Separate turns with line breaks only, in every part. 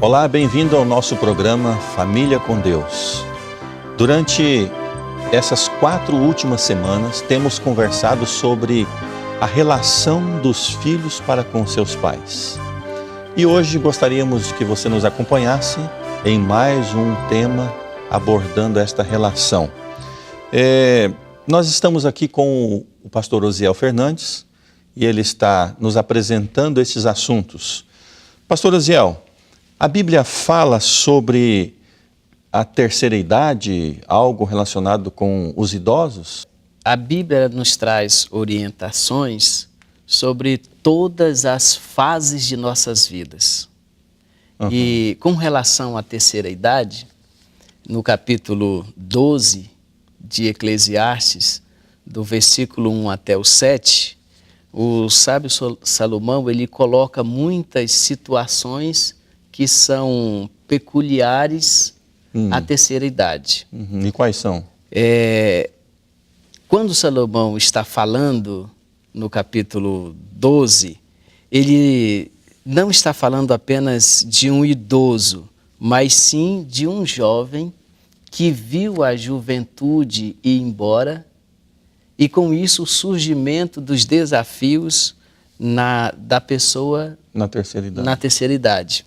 Olá, bem-vindo ao nosso programa Família com Deus. Durante essas 4 últimas semanas, temos conversado sobre a relação dos filhos para com seus pais. E hoje gostaríamos que você nos acompanhasse em mais um tema abordando esta relação. Nós estamos aqui com o pastor Osiel Fernandes e ele está nos apresentando esses assuntos. Pastor Osiel, a Bíblia fala sobre a terceira idade, algo relacionado com os idosos?
A Bíblia nos traz orientações sobre todas as fases de nossas vidas. E com relação à terceira idade, no capítulo 12 de Eclesiastes, do versículo 1 até o 7, o sábio Salomão ele coloca muitas situações que são peculiares à terceira idade.
E quais são?
Quando Salomão está falando no capítulo 12, ele não está falando apenas de um idoso, mas sim de um jovem que viu a juventude ir embora e com isso o surgimento dos desafios da pessoa
na terceira
idade.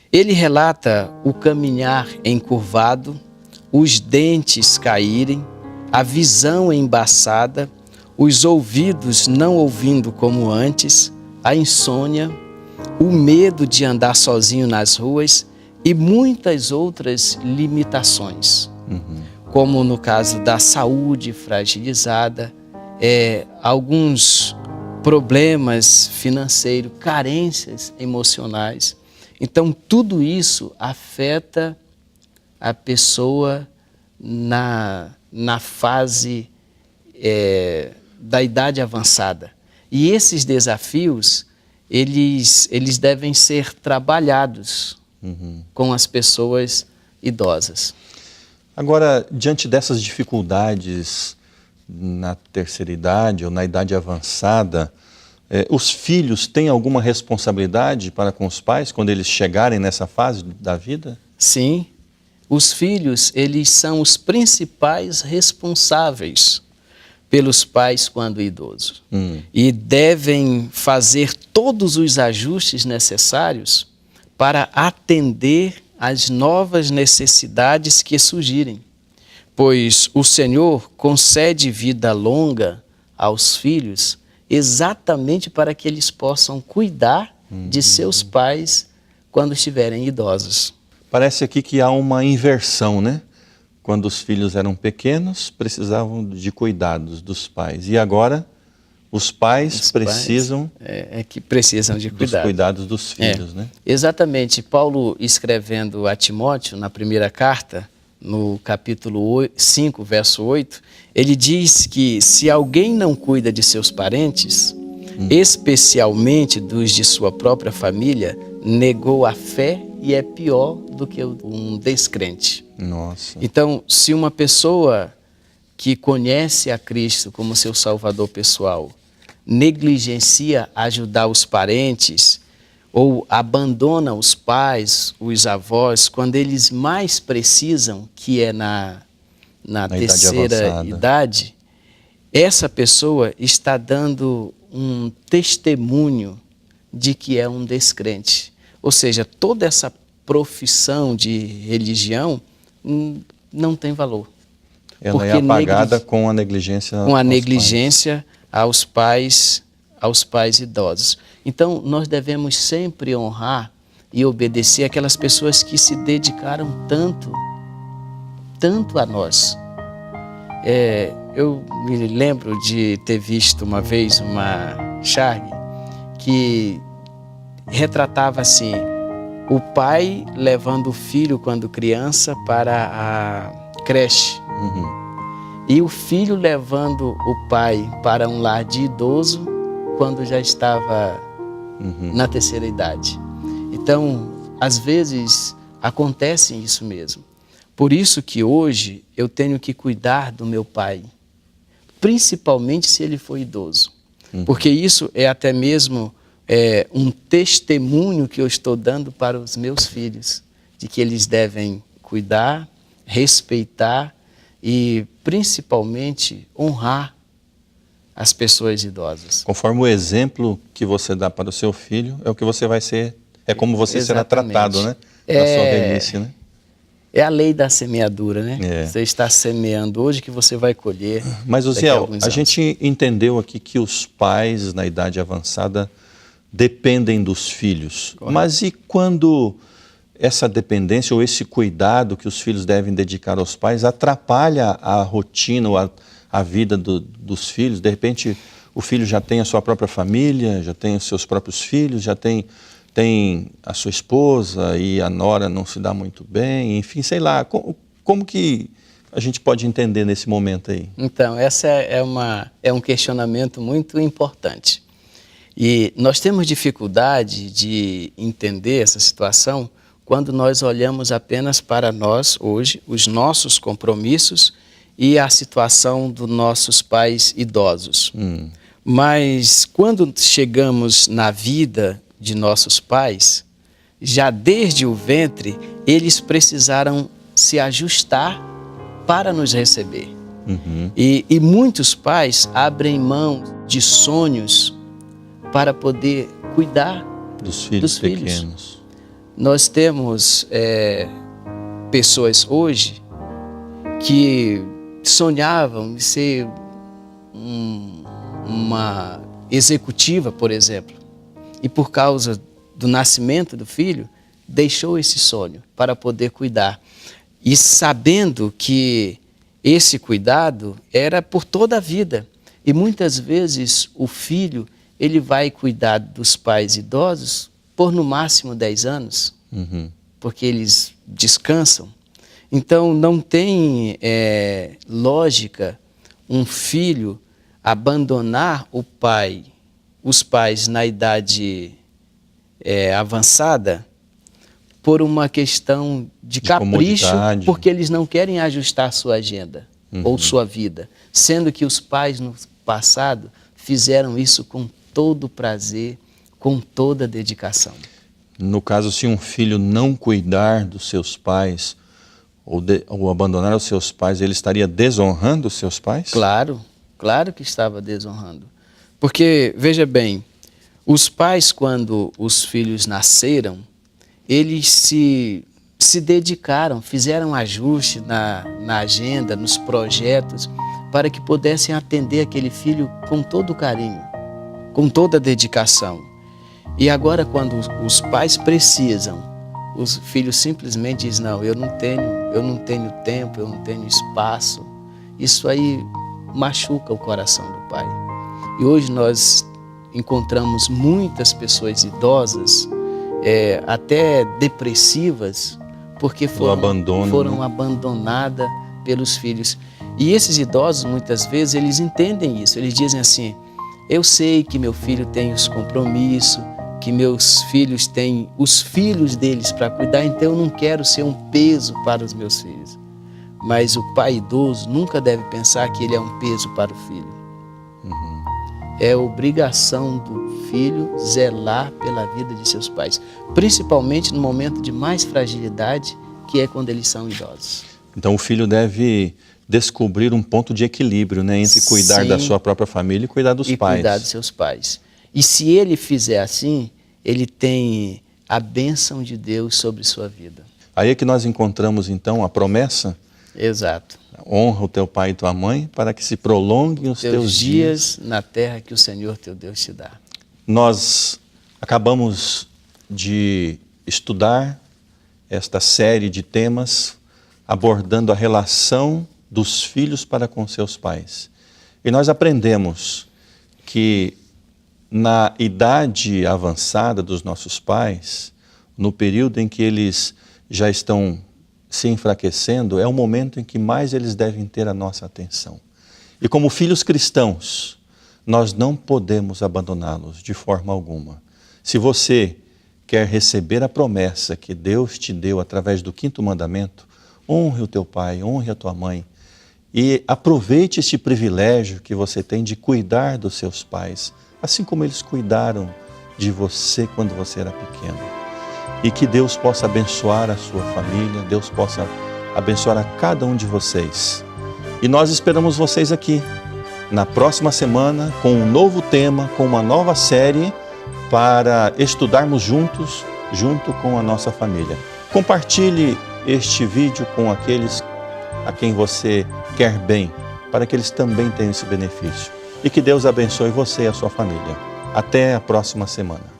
Ele relata o caminhar encurvado, os dentes caírem, a visão embaçada, os ouvidos não ouvindo como antes, a insônia, o medo de andar sozinho nas ruas e muitas outras limitações, como no caso da saúde fragilizada, alguns problemas financeiros, carências emocionais. Então, tudo isso afeta a pessoa na fase da idade avançada. E esses desafios, eles devem ser trabalhados com as pessoas idosas.
Agora, diante dessas dificuldades na terceira idade ou na idade avançada, os filhos têm alguma responsabilidade para com os pais quando eles chegarem nessa fase da vida?
Sim, os filhos, eles são os principais responsáveis pelos pais quando idosos. E devem fazer todos os ajustes necessários para atender às novas necessidades que surgirem. Pois o Senhor concede vida longa aos filhos exatamente para que eles possam cuidar de seus pais quando estiverem idosos.
Parece aqui que há uma inversão, né? Quando os filhos eram pequenos, precisavam de cuidados dos pais. E agora, os pais precisam...
que precisam de
dos cuidados dos filhos, né?
Exatamente. Paulo, escrevendo a Timóteo, na primeira carta, no capítulo 5, verso 8, ele diz que se alguém não cuida de seus parentes, especialmente dos de sua própria família, negou a fé e é pior do que um descrente.
Nossa.
Então, se uma pessoa que conhece a Cristo como seu Salvador pessoal negligencia ajudar os parentes ou abandona os pais, os avós, quando eles mais precisam, que é na terceira idade, essa pessoa está dando um testemunho de que é um descrente. Ou seja, toda essa profissão de religião não tem valor.
Ela é apagada com a negligência
aos pais idosos. Então, nós devemos sempre honrar e obedecer aquelas pessoas que se dedicaram tanto a nós. Eu me lembro de ter visto uma vez uma charge que retratava assim, o pai levando o filho quando criança para a creche. E o filho levando o pai para um lar de idoso quando já estava na terceira idade. Então, às vezes, acontece isso mesmo. Por isso que hoje eu tenho que cuidar do meu pai, principalmente se ele for idoso. Porque isso é até mesmo um testemunho que eu estou dando para os meus filhos, de que eles devem cuidar, respeitar e, principalmente, honrar as pessoas idosas.
Conforme o exemplo que você dá para o seu filho, é o que você vai ser, é como você será tratado, né? Na sua velhice, né?
É a lei da semeadura, né?
É.
Você está semeando hoje que você vai colher.
Mas, Osiel, a gente entendeu aqui que os pais na idade avançada dependem dos filhos. Correto. Mas e quando essa dependência ou esse cuidado que os filhos devem dedicar aos pais atrapalha a rotina ou a vida dos filhos? De repente, o filho já tem a sua própria família, já tem os seus próprios filhos, já tem a sua esposa e a nora não se dá muito bem, enfim, sei lá. Como que a gente pode entender nesse momento aí?
Então, essa é um questionamento muito importante. E nós temos dificuldade de entender essa situação quando nós olhamos apenas para nós hoje, os nossos compromissos e a situação dos nossos pais idosos. Mas quando chegamos na vida de nossos pais, já desde o ventre, eles precisaram se ajustar para nos receber. E muitos pais abrem mão de sonhos para poder cuidar dos filhos
pequenos.
Nós temos pessoas hoje que sonhavam em ser uma executiva, por exemplo, e por causa do nascimento do filho, deixou esse sonho para poder cuidar. E sabendo que esse cuidado era por toda a vida. E muitas vezes o filho, ele vai cuidar dos pais idosos por no máximo 10 anos, porque eles descansam. Então não tem lógica um filho abandonar os pais na idade avançada por uma questão de capricho, porque eles não querem ajustar sua agenda ou sua vida, sendo que os pais no passado fizeram isso com todo prazer, com toda dedicação.
No caso, se um filho não cuidar dos seus pais ou abandonar os seus pais, ele estaria desonrando os seus pais?
Claro, claro que estava desonrando. Porque, veja bem, os pais, quando os filhos nasceram, eles se dedicaram, fizeram ajuste na agenda, nos projetos, para que pudessem atender aquele filho com todo o carinho, com toda a dedicação. E agora, quando os pais precisam, os filhos simplesmente dizem, não, eu não tenho tempo, eu não tenho espaço. Isso aí machuca o coração do pai. E hoje nós encontramos muitas pessoas idosas, até depressivas, porque foram abandonadas pelos filhos. E esses idosos, muitas vezes, eles entendem isso. Eles dizem assim, eu sei que meu filho tem os compromissos, que meus filhos têm os filhos deles para cuidar, então eu não quero ser um peso para os meus filhos. Mas o pai idoso nunca deve pensar que ele é um peso para o filho. É obrigação do filho zelar pela vida de seus pais, principalmente no momento de mais fragilidade, que é quando eles são idosos.
Então o filho deve descobrir um ponto de equilíbrio, né, entre cuidar da sua própria família e cuidar dos pais.
Cuidar dos seus pais. E se ele fizer assim, ele tem a bênção de Deus sobre sua vida.
Aí é que nós encontramos então a promessa.
Exato.
Honra o teu pai e tua mãe para que se prolonguem os teus dias
na terra que o Senhor teu Deus te dá.
Nós acabamos de estudar esta série de temas abordando a relação dos filhos para com seus pais. E nós aprendemos que na idade avançada dos nossos pais, no período em que eles já estão se enfraquecendo, é o momento em que mais eles devem ter a nossa atenção. E como filhos cristãos, nós não podemos abandoná-los de forma alguma. Se você quer receber a promessa que Deus te deu através do 5º mandamento, honre o teu pai, honre a tua mãe e aproveite este privilégio que você tem de cuidar dos seus pais, assim como eles cuidaram de você quando você era pequeno. E que Deus possa abençoar a sua família, Deus possa abençoar a cada um de vocês. E nós esperamos vocês aqui na próxima semana com um novo tema, com uma nova série para estudarmos juntos, junto com a nossa família. Compartilhe este vídeo com aqueles a quem você quer bem, para que eles também tenham esse benefício. E que Deus abençoe você e a sua família. Até a próxima semana.